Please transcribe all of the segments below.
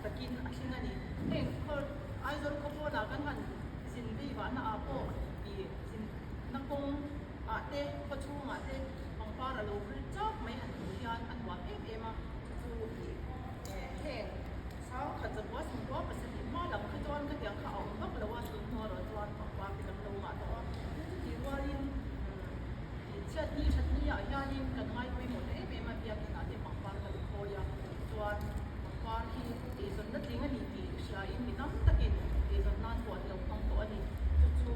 takin asinga ni heng khol aizor ko po na kan han sin bi wa na apo i sin nakong ate pachung ate pangpara lo khul chak mai han hian an wa ema chu heng sao khát giấc quá sinh quá bớt sinh mà làm cái toan cái tiếng khảo gấp là quá sinh hoa rồi toan hoặc qua cái đằng đầu mà đó thì qua đi chết đi ở nhà đi cần ngay quay một đấy về mà việc thì nói thì bằng quan cái khối à toan bằng quan thì để dần đất tiếng anh thì sai in thì nắm tất nhiên để dần nan quạt lâu không có anh chú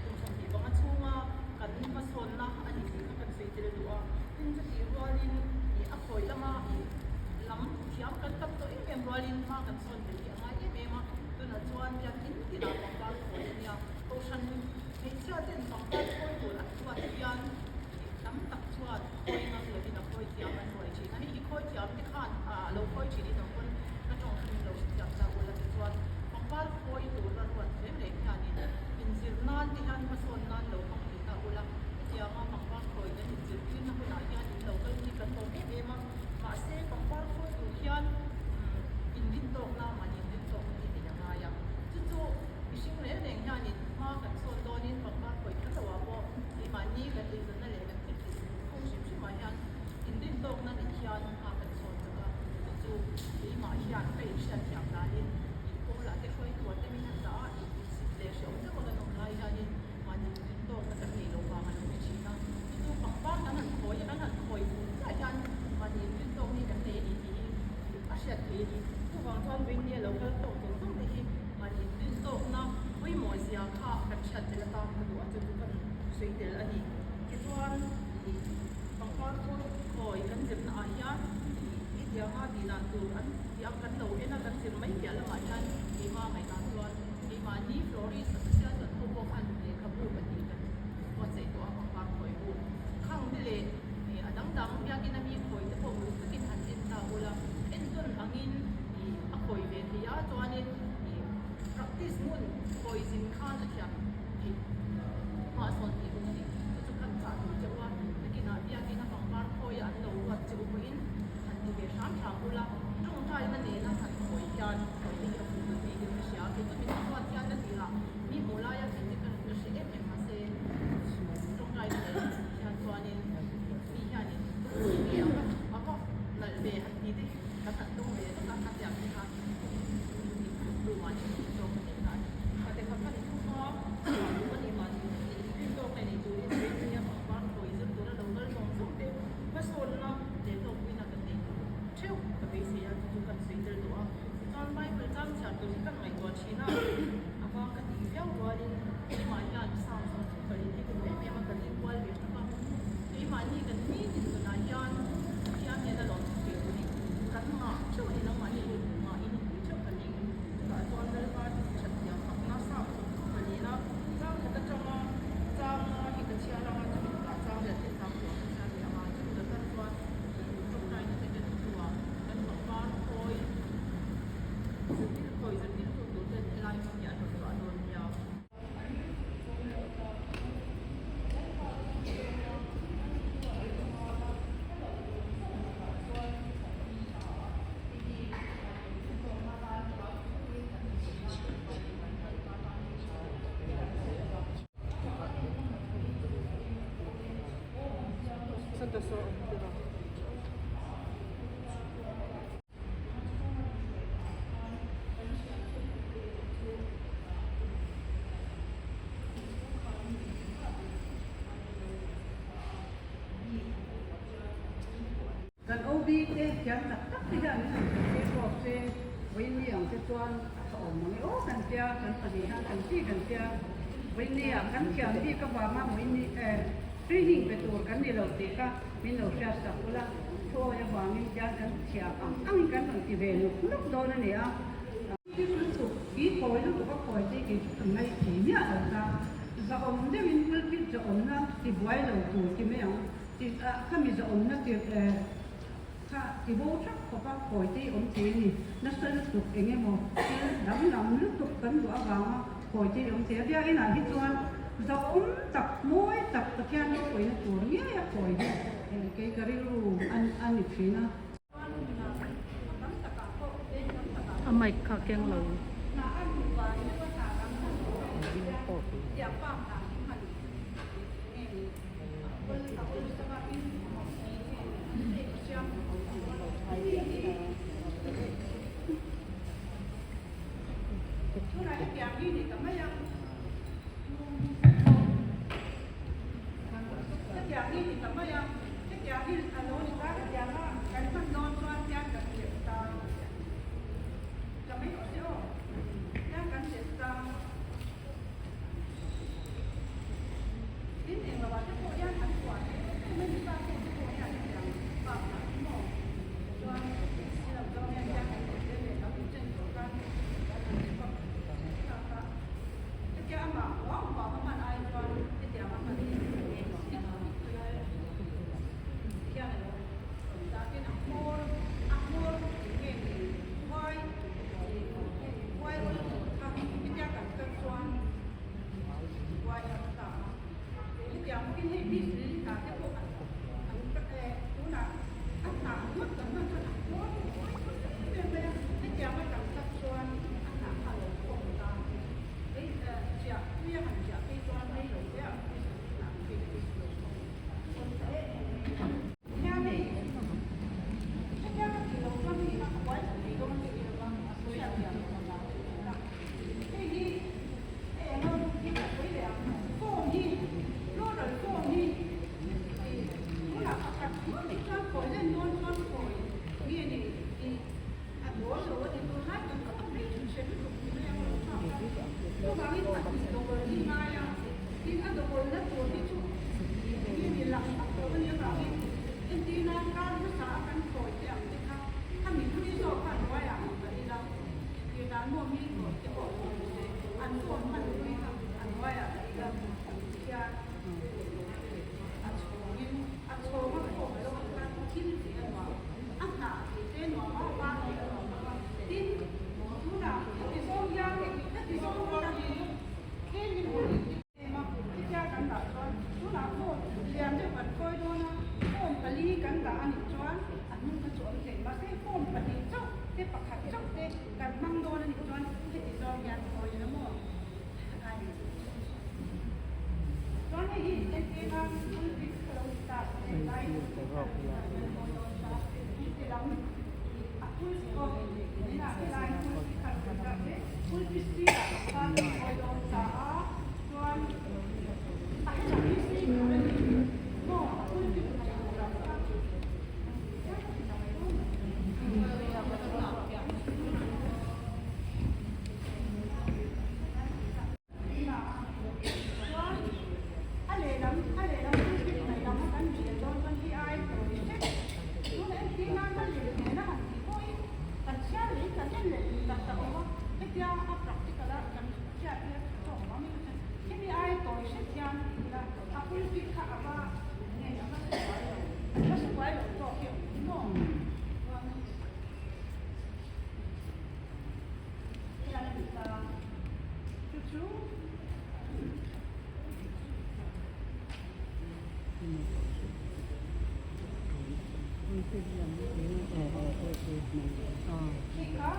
cũng xong thì bằng chú mà cần mà xuân na anh thì cần xây dựng được à nhưng thì qua đi thì áp khối lắm mà lắm thì áp cần tập tới em qua đi mà cần xuân thì ngay em mà tôi nói cho anh việc in thì làm bằng quan khối nha ocean thì chưa đến bằng quan khối của anh qua thì anh nắm tập cho khối năng lượng thì nó khối thì anh khối chỉ anh đi khối thì anh đi khăn lâu khối chỉ đi nó còn nó trong khi lâu thì anhจะว่าจะว่าbằng quan khốiตัวเราวันเรื่องเล็กอย่างนี้อินทรีย์นั่นที่anhมาส่วนนั่นเราต้องมีนะอุลังที่เราbằng quan khốiนั้นอินทรีย์ที่นั่นคนไหนอย่างนี้เราก็มีกันตรงนี้เองมาเสียbằng quan khốiตัวที่อันอินดินตกน้ำมันอินดินตกที่เป็นยังไงอ่ะจู่ๆมีสิ่งเล็กๆอย่างนี้มากันส่วนตัวนี้bằng quan khốiที่เราว่าที่มันนี่กันที่นั่นแหละกันที่คงชิมชิมมาอย่างอินดินตกนั้นที่อันมากันส่วนตัวจู่ที่มาอย่างไปเชื่อที่อันนั้นอีกคนละที่เคยตัวที่มีทักษะอีกสิบเดือนเชื่อจะว่ากันตรงไหนอย่างนี้มันอินดินตกมันจะมีโลกามันไม่ใช่นะจู่bằng quanนั้นหันคอยนั้นหันคอยแต่ยันมันอินดินตกนี่กันเลยดีอาเซียนดีผู้ฟังท่านวินเนี่ยเราก็ตกตรงที่มันอินดินตกนะวิมวยเสียค่ากันชัดจะตามกันดูอาจจะดูกันสวยเดียวอันนี้คิดว่าbằng quan khốiกันเจ็บหน้ายันอีกอย่างว่าดีนั่นตัวอันยังกันเราเองนะกันเจ็บไม่เกี่ยวละมายันดีมาไม่นั่นตัวดีมานี่ฟลอริสเสียจนผู้ปกครองเลยขับรถไปดีกันว่าใจตัวbằng quan khốiบุข้างที่เลยนี่อันดังๆอยากกินอันนี้ขอยแต่ผมรู้สึกกินอันเอ็นตาอุลาเอ็นต้นอังอินนี่อ่ะขอยเวทียาตัวนี้นี่ practice มุ่นขอยสินค้าจะเทียบนี่มาสอนที่ตรงนี้จะกันจัดจะว่ากินอยากกินฝั่งบ้านขอยอันเราวัดจะอุปอินอันที่เบสามทางอุลาตรงใจนั่นเองนะท่านขอยยานขอยที่จะพูดถึงเสียที่จะมีตัวที่อันนั้นดีละมีมูลายาที่กันจะเสียเอ็มมาเซตรงใจเลยยานตัวนี้yani ini apa nalbe ni deh kata dong deh tak kata yang kita rumah itu dong ni kan kata kata ni semua ni mani itu dong ni tu ni dia apa ko itu tu lah dong dong dong deh pasal lah dia dong ni nak ni ceu tapi saya tu kan saya tu kan mai pertama satu kan mai buat Cina apa kan dia buat ni mana sama kali ni tu memang kali buat dia tuที่มานี่กันนี่ถึงนายยันที่อันนี้ตลอดเกี่ยวกับกันมาช่วยน้องมานี่มาอินช่วยกันนี่แต่ตอนเวลาฉันอยากทำน่าสับวันนี้นะจ้างจะจ้างอีกเชียร์เราจะมีการจ้างเดือนที่สามตัวเชียร์ที่มาจะมีการตัวตรงไหนจะเป็นตัวเป็นของบ้านคอยจะมีคอยจะมีตัวตัวเป็นลายมันใหญ่ตัวโดนยาวSanto Sol,กันโอบีเอ๊ะยังตักตักที่กันนี่บอกเซ่วันนี้อย่างเช่นตัวเขาออกมาโอ้กันเจ้ากันปฏิหารกันที่กันเจ้าวันนี้กันเจ้าที่ก็ว่ามาวันนี้ทรีนิ่งไปตัวกันนี่เราตีก็มีเราเชื่อสักละช่วยว่ามีเจ้ากันเชื่ออังกันตั้งที่เวนุลูกโดนนี่อ่ะที่ลูกถูกอีคอยลูกก็คอยที่กินทำไมผีเนี่ยเราจะอมได้มีเมื่อกี้จะอมนะที่บ่อยเราตัวที่ไม่เอาที่ถ้ามีจะอมนะที่ถ้าที่โบชักเขาก็คอยที่อมทีนี่นักเรียนถูกเองไงโมที่หลังลูกถูกกันตัวบางคอยที่อมเสียเดียวไอ้หน่าที่ตัวจะอมตักมวยตักตะแคงคอยนะตัวเนี้ยคอยที่แกก็เรียกรู้อันนี้ฟีนะ อ mày khao keng lo na an wa ni wa ta dam na ya pa ta ni ma ni ko ta ko ta ba in Una che abiti che mai che abiti che mai che abiti allora sta che ama kan man non so an yang kan sta kami ko yang kan sta ini yang bawa ko yang kan kuatไม่มีบ้านคนที่อยากจะยังปากหมอส่วนเราเนี่ยยังให้เด็กๆเราเป็นเจ้าของกันKaya ama, wow, baka man ay jual, hindi ama man kaya ano, dati akmor, why, kami kaya kan jual, why ang tama, hindi ako kinibis, dati po ang una, ang takot, ang akmor, hindi ako kan jual, ang nakalong ko, Hãy subscribe cho kênh Ghiền Mì Gõ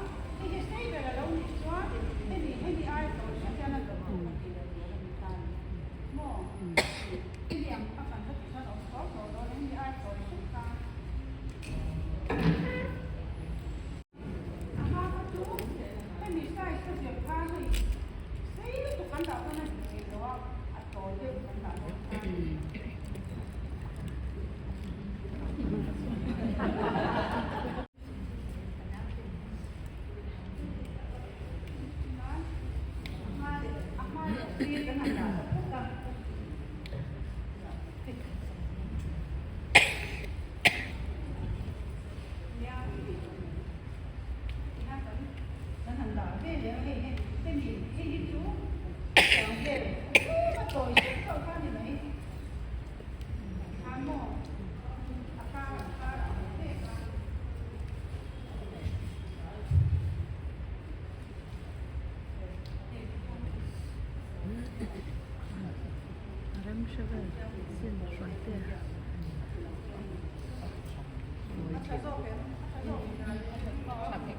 để không bỏ lỡ những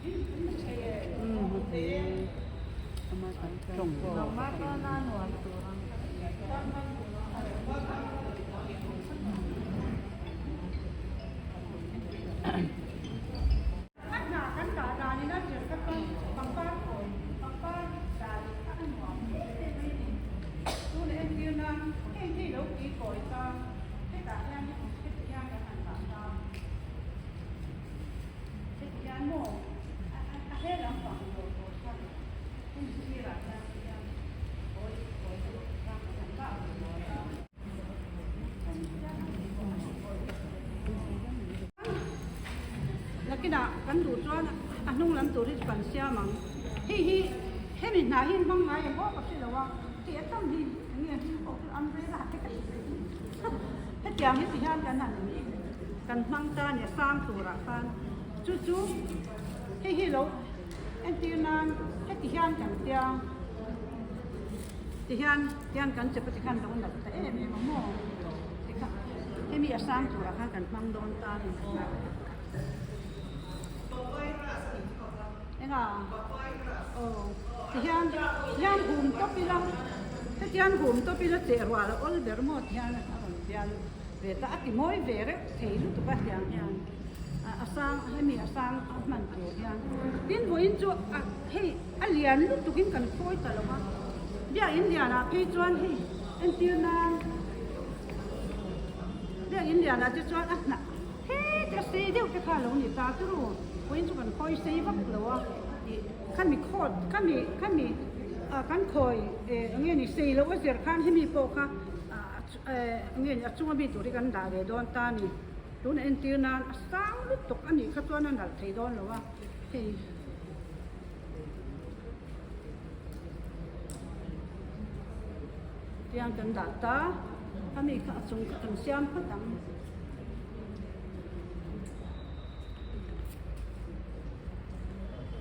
Thank you. จงก็ Lòng bác có na nuột tụ răng. อันหนากันดาดานี่นะเจอกับปังป้าก่อนปังป้าดาดิอันหอมดูในเดียวนั้นเองที่เราดีก่อยตาให้ตาแห้งให้ตาย่างกันหันตาตาให้ตาย่างโม่ให้เราฟังโดดกันให้ที่รักกันย่างโอ้ยโอ้ยร่างกันบ้าแล้วก็ด่ากันดูจ้าอันนุ่งลำตัวที่ปันเสียมั้งให้มีหน้าหินบ้างไหมอย่างพ่อกับสิเราว่าเจี๊ยบต้องหินอย่างเงี้ยที่บอกอันเวลาให้กันให้เจียงให้สิฮานกันนั่นนี่กันมั่งจานเนี่ยสร้างตัวละกันจู่ๆให้เราเอ็นตีนานให้สิฮานกันเตียงสิฮานกันจะปฏิกันตรงนั้นแต่มีมะม่วงให้มีสร้างตัวละกันมั่งโดนตาเนี่ยnga tiyan hum to pila tiyan hum to pila terwa la ol dermo tiyan aron tiyan veta ati moi vere theilu to pa tiyan yan asang hemi asang man to yan tin voin chu he alian lu tukin kan khoi talawa bia indiana pe chuan he antiana bia indiana chu chuan na heจะซีเดียวจะขาลงนี่ตาตุรุวันนี้จุกันคอยซีบักหรือว่าขั้นมีโคตรขั้นมีขั้นคอยเงี้ยนี่ซีแล้วว่าเสียขั้นให้มีโปค่ะเงี้ยช่วงมีตัวที่กันด่าเลยโดนตานี่ดูในอินเทอร์เน็ตสร้างลุกตกอันนี้ขั้นตัวนั้นด่าไทยโดนหรือว่าเฮ้ยยังกันด่าตาถ้ามีข้าจงกันเสียมพัดดัง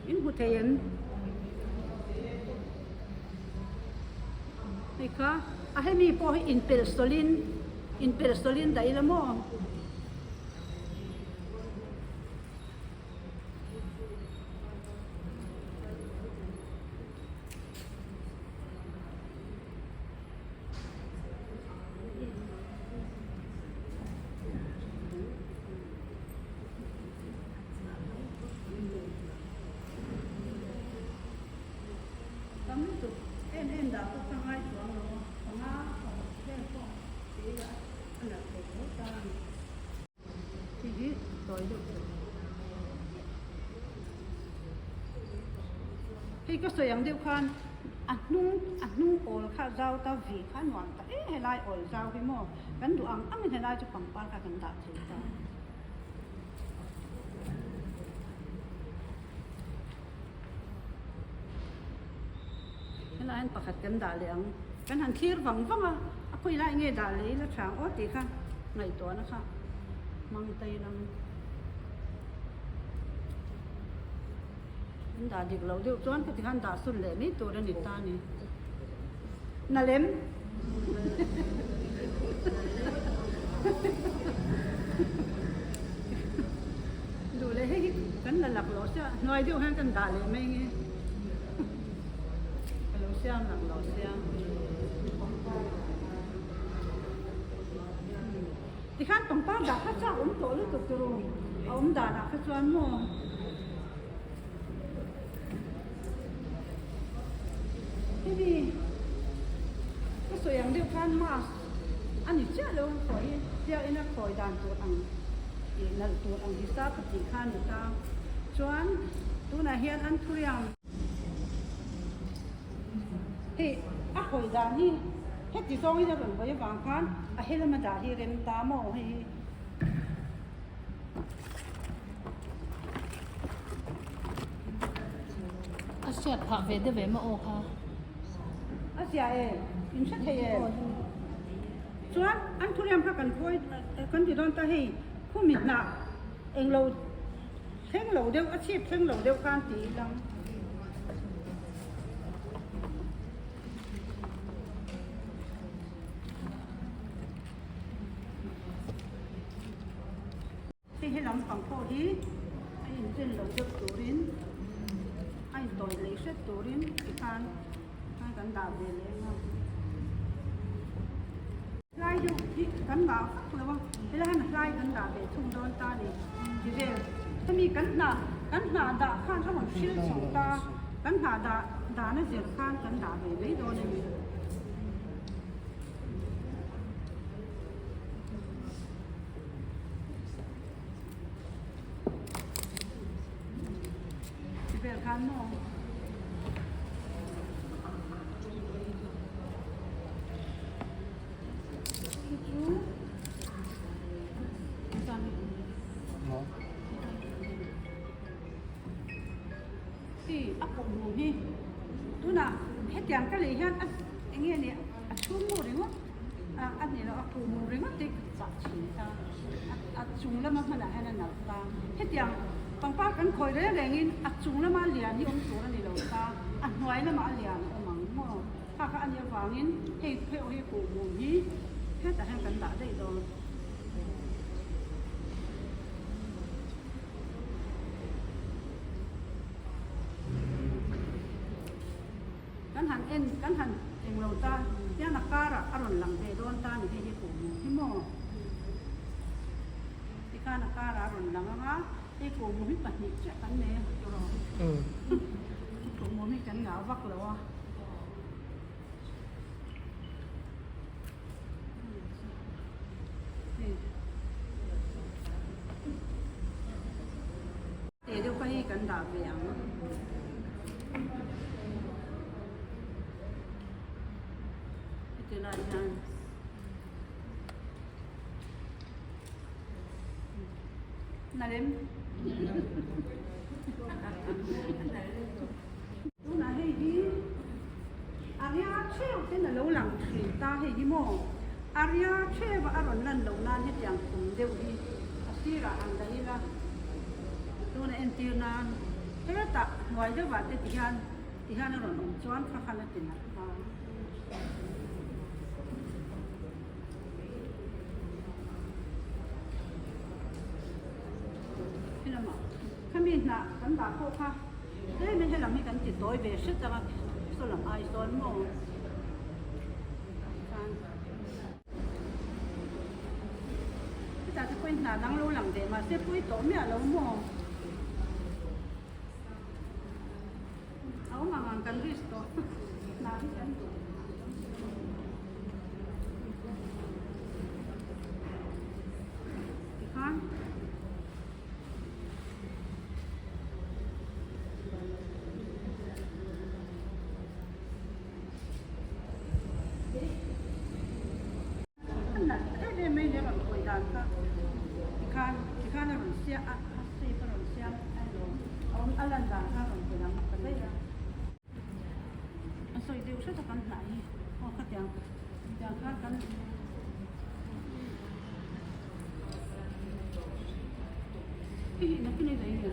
อินหุเทียนนี่ค่ะให้มีพอให้อินเปรสโตลินได้ละมั้งพี่ก็สวยอย่างเดียวกันอันนุ่งโอลข้าเจ้าตาวีข้าหนวลตาให้ลายโอลเจ้าพี่โม่กันดูอังให้ลายจะปังปังกันด่าถึงตาให้ลายปักขัดกันด่าเลี้ยงกันหันทีร์วังอ่ะคุยลายเงี้ยด่าเลยแล้วช่างโอ้ตีค่ะในตัวนะคะมังเตยนังด่าดิกเราเดี๋ยวจวนก็ที่ขันด่าสุดเลยนี่ตัวเรนิตานี่นั่นเล่มดูเลยให้กันหลักเราเสียน้อยเดียวให้กันด่าเลยไม่เงี้ยเราเสียหลักเราเสียที่ขันต้องป้าด่าข้าเจ้าตัวหรือตัวเอาด่าข้าจวนมั่วนี่ก็สวยอย่างเดียวกันมาอันนี้เจ้าเราคอยเจ้าอินักคอยด่านตัวอังอีนั่นตัวอังที่ทราบปฏิขันอยู่ตามจวนตัวน่ะเฮียนอันทุเรียนเฮ้อะคอยด่านนี่เฮ็ดที่ซองนี่จะเป็นไปบางครั้งอะเฮ็ดแล้วมาด่าที่เรนตาโม่ให้อาเสียดผักเวดเวมาโอค่ะ อาเซียอินชัดเฮส่วนอันทุเรียนพักกันคอยกันที่โดนตาให้ผู้มีหนักเองเราเพ่งเราเดียวอาชีพเพ่งเราเดียวการตีดังที่ให้ลำฝังพอดีไอ้เส้นเราเดือดตัวรินไอ้ตัวเล็กเส้นตัวรินที่การ กันดาเบเลยนะไล่อยู่ที่กันดาฟักเลยว่าเวลาไล่กันดาเบทุ่งโดนตาเนี่ยทีเดียวถ้ามีกันหนาดาข้างถ้ามันชื่อสองตากันหนาดาเนี่ยเสียข้างกันดาเบไม่โดนเลยทีเดียวข้างมองที่อัปปงนี่ดูนะเฮ็ดอย่างกันเลยฮะอันนี้เนี่ยชุ่มมือเลยมั้งอันนี้เราอัปปงมือเลยมั้งที่จับชิ้นตาชุ่มแล้วมันขนาดให้นั่นหนักตาเฮ็ดอย่างบางป้ากันคอยได้แรงอินชุ่มแล้วมาเลียนนี่อมตัวนี่เราตาหน่วยแล้วมาเลียนอมังมั่วถ้าเขาอันนี้ฟังอินให้ปูมือนี่แค่แต่ให้กันด่าได้โดนกันหันเองเราตาย่านักการะอร่อยหลังเดโดนตาหนึ่งที่ผมที่โมที่การนักการะอร่อยหลังนะที่ผมไม่ปัดหิเจ็บกันเนี่ยตัวเราผมไม่กันเหงาวักเลยว่ะเดี๋ยวไปกันดาเบียงNalem. Lúc nào hay đi, Aria treo tên là lâu lặng thì ta hay đi mò. Aria treo và Aron lần lâu nan hết dạng cùng đều đi. Asi là ăn đấy là, lúc này em tiêu nan. Thế là ta ngoài đó vào tới thì han nó còn choán khá khá là tiền nào. Kami nak kan tak kok kah? Dia macam lama kan kita biasa jangan solam air solam mo. Kita tu pun nak nang lu lang deh, masih pun itu ni alam mo. Aku mangan kan risto, nak kan tu. Ikan. Ikan orang siap, asli orang siap, alam dah orang bilang apa ya? Asal itu usah tekan naik, kat yang kan. Nak ni dah ini.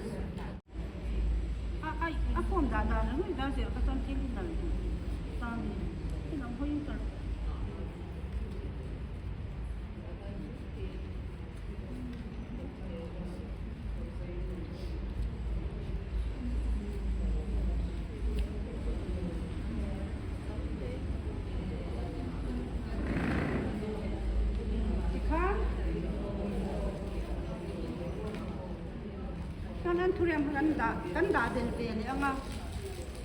Aku dah ni dah siap katan ini dah. Tadi, ini nak hoin kan. Kan turiam kan dah den ni anga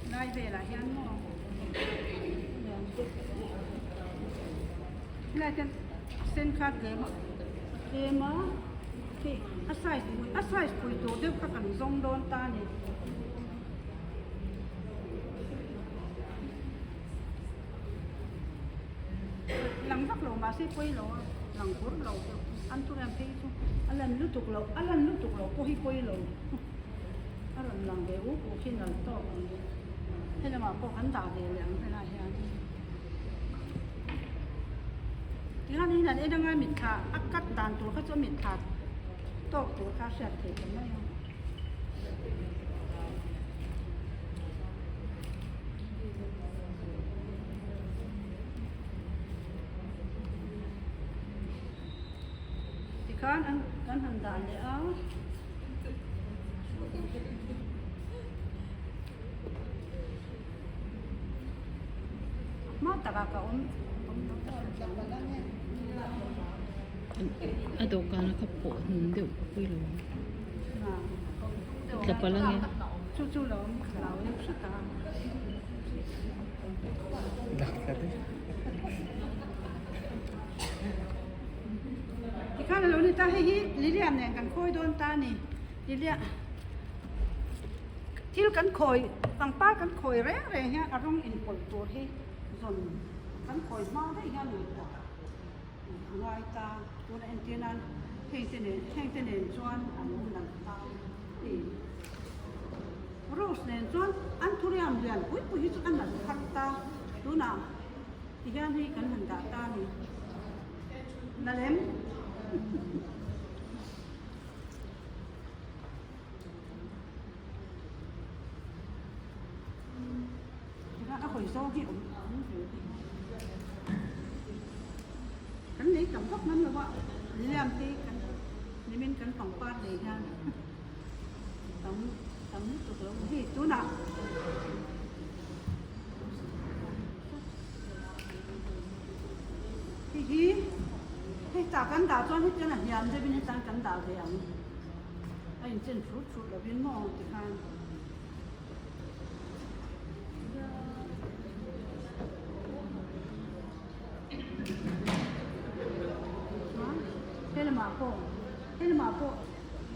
nai ve la hian mo la kan sen khat le ma ki asai pui to de ka kan zong don ta ni lang vak lo ma si pui lo lang kur lo an turiam pe chu alan lu tuk lo ko hi pui lo aron lang be u ko kin al to thế là mà cô hắn đào để làm thế này ha thì hắn đi là để đang ngay mịt thà ắt cắt đàn tuổiเขาจะmịt thà to tuổiเขาsẽ thì cái này thì kan han đàn để áo mau tak ka om Ado ka na kapo. Hindi. Pwede. na Ika pa lang yan. chu lo lao ni su taที่ข้าเรานี่ตาให้ฮิลิเลียมเนี่ยกันคอยโดนตานี่ลิเลียที่กันคอยต่างป้ากันคอยแรงๆเนี่ยอารมณ์อินปล่อยตัวให้จนกันคอยมาได้ยังไงต่อลายตาตัวเอ็นเจนันให้เจเนจวนอันนั้นตาโรสเนี่ยจวนอันทุเรียนเรียนอุ้ยปุ้ยจุดอันนั้นขัดตาดูนะที่ยันให้กันหันตานี่นั่นเองđã hồi số hiệu cắn lý tổng thấp lắm rồi bạn làm thì cắn bên cắn phòng quạt để ra tấm tụt lông thì chú nào thì tạo cắn tạo cho hết cái này làm cho bên sang cắn tạo thì anh trên phút là bên mò thì khai thế là mà cô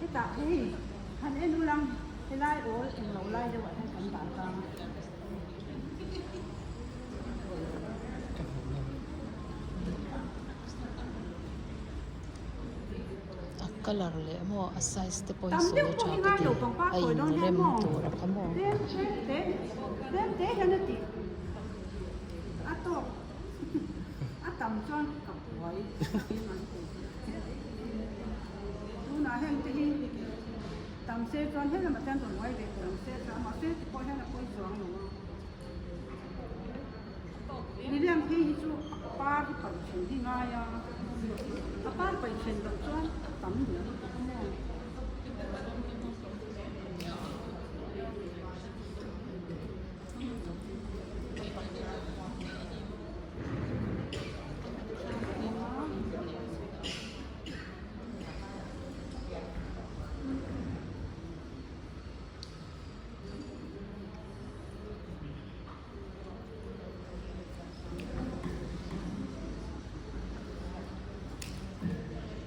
cái tạ thì hắn em nuôi lăng cái lai ố em nấu lai cho bọn anh cắn tạ ta Color le mo a size te po tắm so nước cha cũng ka ngay ti đầu bằng ba ai tuổi nó rem mò to ra ka mo thế cho nó tỉ à to à tầm cho cặp quậy lúc nào hem thì tầm xe cho hết là mà chân tuần quay về tầm xe ra mà xe thì coi hết là coi xuống đúng không đi làm khi chú ba thì phải chuyển đi ngay à ba phải chuyển được cho tắm nữa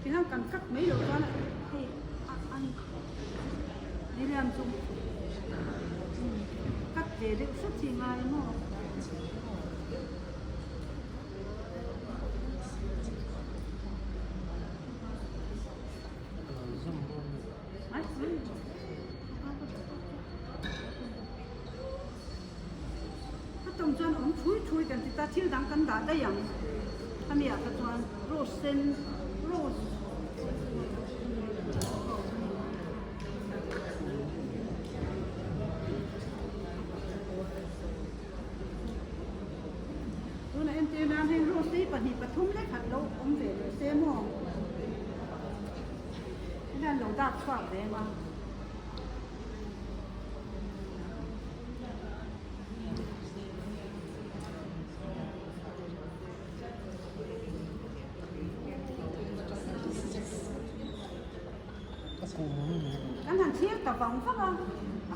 thì nó cần cắt mấy đồ cho này thì ăn đi làm chung cắt để được xuất thì ngay mà tổng chân ông chuiกันที่ตาที่ดังกันด่าได้ยังอันนี้ก็จวนโรสเซนโรสตัวนั้นเจนานให้โรสที่ปฏิปทุมได้ขัดโลอมเสดเซมองนั่นหลงดักชอบเลยมาอันนั้นเทียบกับฝั่งเขาว่า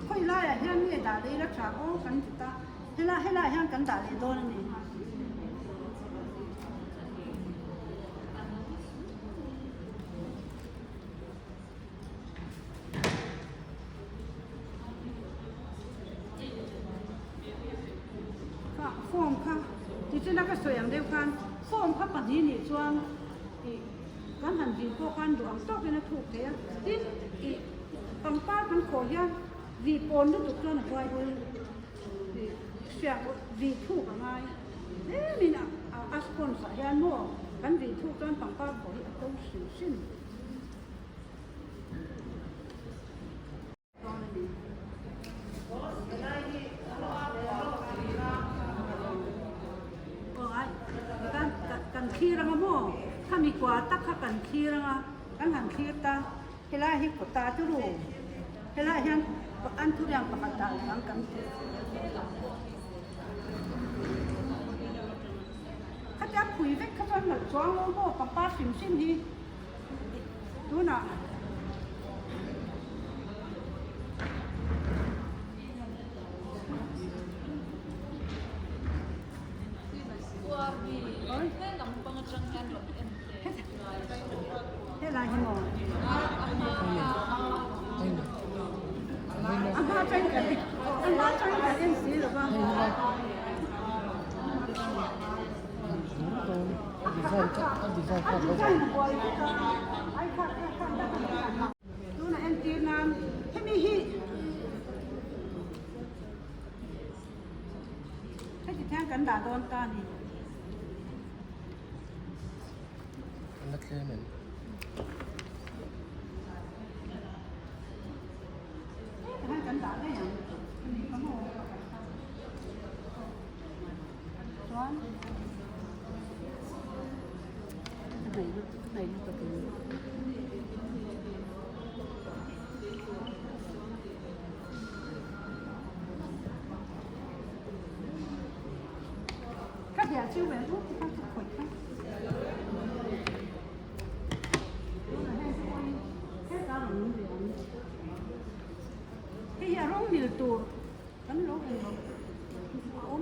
ค่อยไล่อะเฮียนี่ด่าเลยรักษาโอ้กันจิตตาให้ไล่เฮียกันด่าเลยโดนนี่ค่ะฟอร์มค่ะที่จะนักสวยอย่างเดียวกันฟอร์มค่ะปัจจุบันนี่ช่วงกันหันดีพวกกันดวงตกเป็นถูกเทียที่ปังป้าปังโขยาวีปนด้วยตุกจนควายด้วยเสียวีถูกอะไรนี่นะอาสปอนสายานมั่วกันวีถูกจนปังป้าโขยต้องสิ้นสิ้นกันที่รังมั่วถ้ามีกว่าตักกันที่รังกันหันที่ตาเฮล่าฮิปตาจุรูเฮล่าเฮียนอันทุเรียนปกติหลังกัน choáng luôn cô cặp bát phim xin đi tú nè thế là gì mà anh ba tranh cái anh ba tranh cái em xí được không tú là em tiên nam thế mi hi thế thì theo cảnh đà đòn ta điนักเรียนเหมือน hai cảnh đà đấy nhỉ có một choáng cái này nó tập các nhà siêu vẹn thuốc các thực phẩm khác cái nhà rong nhiều tù cắn lỗ này ốm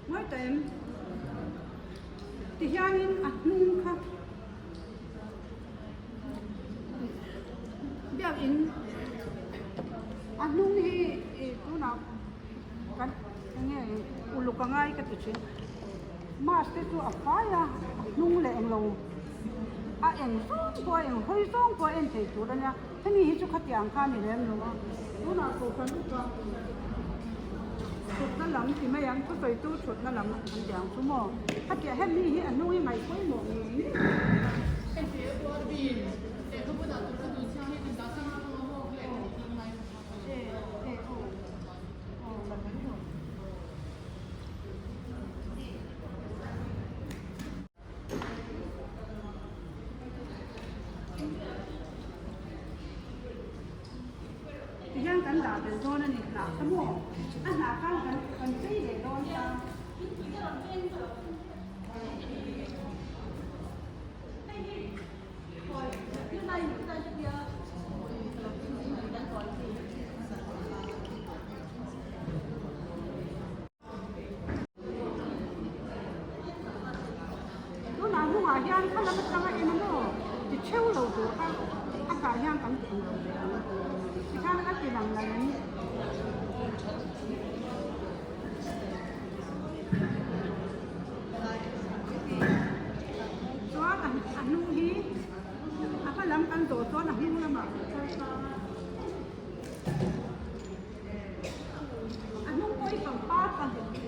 nói tên thì hianin nung kha biak in nung hi tu na kan nge ulukangai ka tu mas te tu afaya nung le eng lo eng so ko eng hoi song ko en te tu nya thani hi chu khatiang kha ni lem lo tu na ko kan tuชุดนั่นหลังที่ไม่ยังชุดไปตู้ชุดนั่นหลังมันอย่างชั่วโมงถ้าเกี่ยแฮมนี่อันนู้นไม่ค่อยหมดนี้เป็นเสียตัวบินแต่เขาพูดถึงกระดูกช่างให้เป็นตาช่างทั้งโลกเลยทำไมโอ้แบบนั้นอยู่ที่ย่างกันด่าเป็นโซนนั่นนี่หนาทั้งหมดอันหนาข้างกันมันซี่เด็กโดนตาลูกหลานลูกหลานย่างข้างแล้วมันจะมาเองมันก็จะเชี่ยวเราตัวข้างอากาศย่างกันเองที่ข้างก็ตีหลังอะไรนี้กันโดดซ้อนหนักยิ่งละหมาดอันนู้นก็อีกฝั่งป้า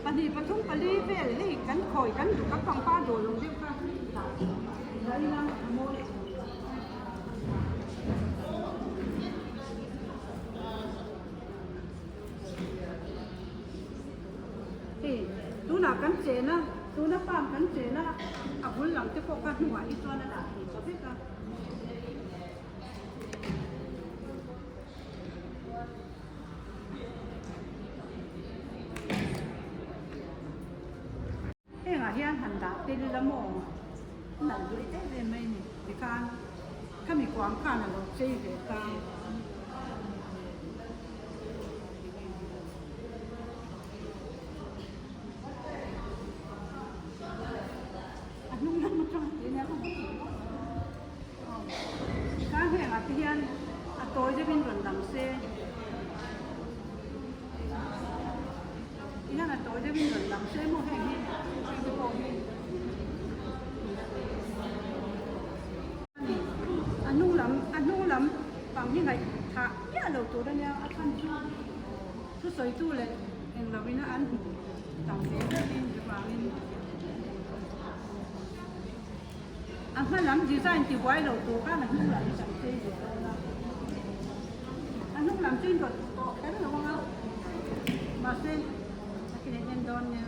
ปฏิปทุมปลีเวลลี่กันคอยกันอยู่กับฝั่งป้าโดดลงเรียบค่ะแล้วนี่นะโมเลยดูหนักกันเจนะดูหน้าป้ามกันเจนะอ่ะหุ่นหลังจะพกกันหัวอีตัวนั่นแหละประเภทกันเฮียนหันดาเป็นละโมหนังดูได้เลยไหมเนี่ยที่การถ้ามีความข้าน่ะเราเจ๊เด็กตาอันนู้นนั่นมันจังเลยเนี่ยก็ไม่ถูกการแห่งอาทิตย์อันโตจะเป็นส่วนดังเซ่ที่นั่นอันโตจะเป็นส่วนดังเซ่โมแห่งนี้อันนู้นล้ำฝั่งที่ไหนถ้าเนี่ยเราตัวนั้นเนี่ยอันนี้ทุกสอยตู้เลยเองเราไม่น่าอันต่างเสียได้ดีจะฟังนี่อันนั้นล้ำดีไซน์ที่ไว้เราตัวกันอันนู้นล้ำจังเสียอัน anh lúc làm trên rồi cái đó là ngon không mà xin cái này nhân đòn nha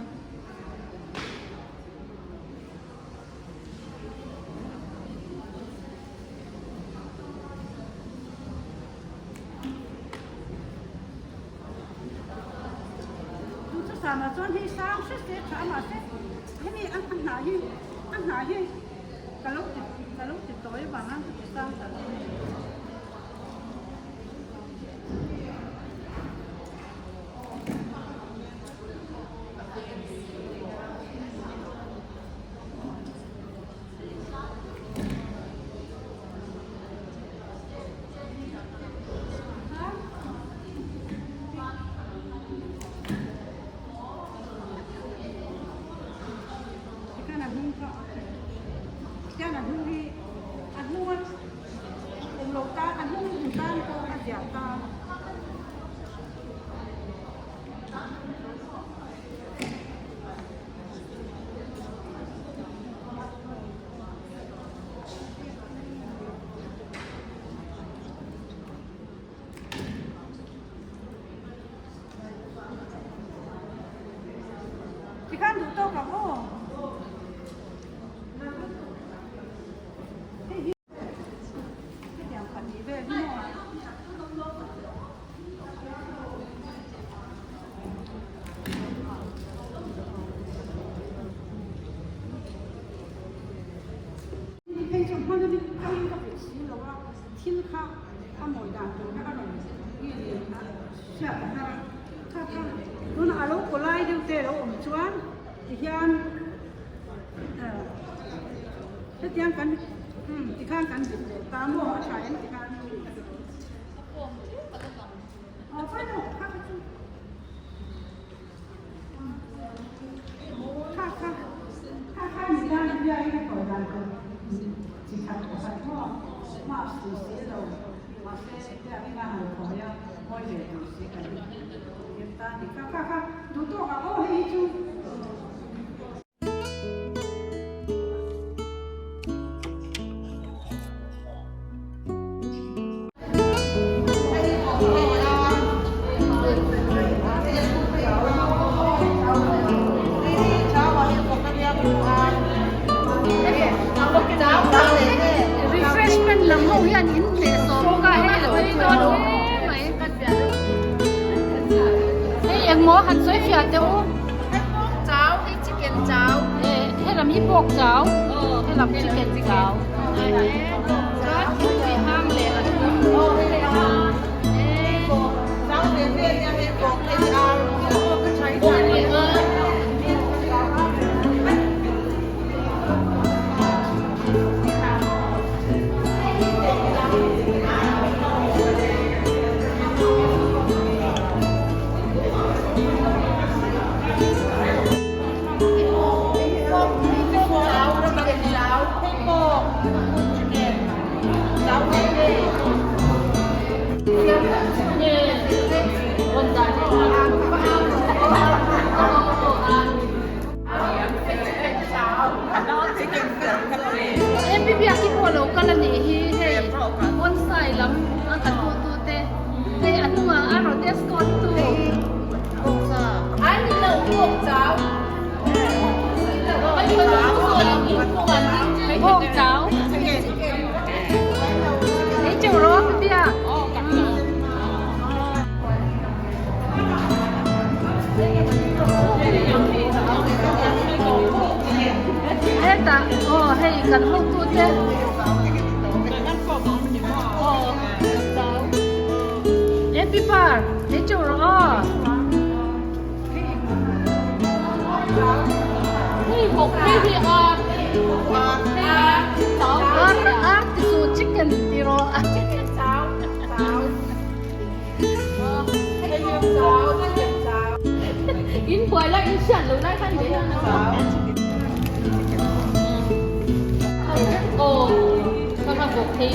sao mà cho đi sao sẽ sao mà sẽ cái này ăn hả gì cả lúc thì tối và ăn thì sao cả Jangan huri, anuan, lokal, anun hutan ko asyata. Ikan duduk kamu. Nun alo kulai dia te lo cuan tian tian kan tikan kan tamu saya tikan apa itu kakak ni kan dia ini kau dan kau tikan kau satu masih sih masih dia ini kan kau ya mau jadi sih kan kakak duduk apa itu refreshment làm hậu hiện in để số cái này là cái đó em mua hạt xoay phiệt tiêu cháo hay chicken cháo hay làm hip hop cháo hay làm chicken cháo rất vị hang lệ là cháo liền liền nha hip hop hay cháo em biết cái bộ lẩu cái là gì thì con sai lắm ăn tận tu tê thì ăn mà ăn rồi test con tu ăn lẩu hộp cháo anh có hộp cháo thấy chiều đó biết ta hay cần lúc tu thế em bị phạt thế chỗ đó hey một cái gì cháo thì số chicken thì rồi chicken cháo in bưởi lại in sẵn rồi lại thành thế nào côทำบุกที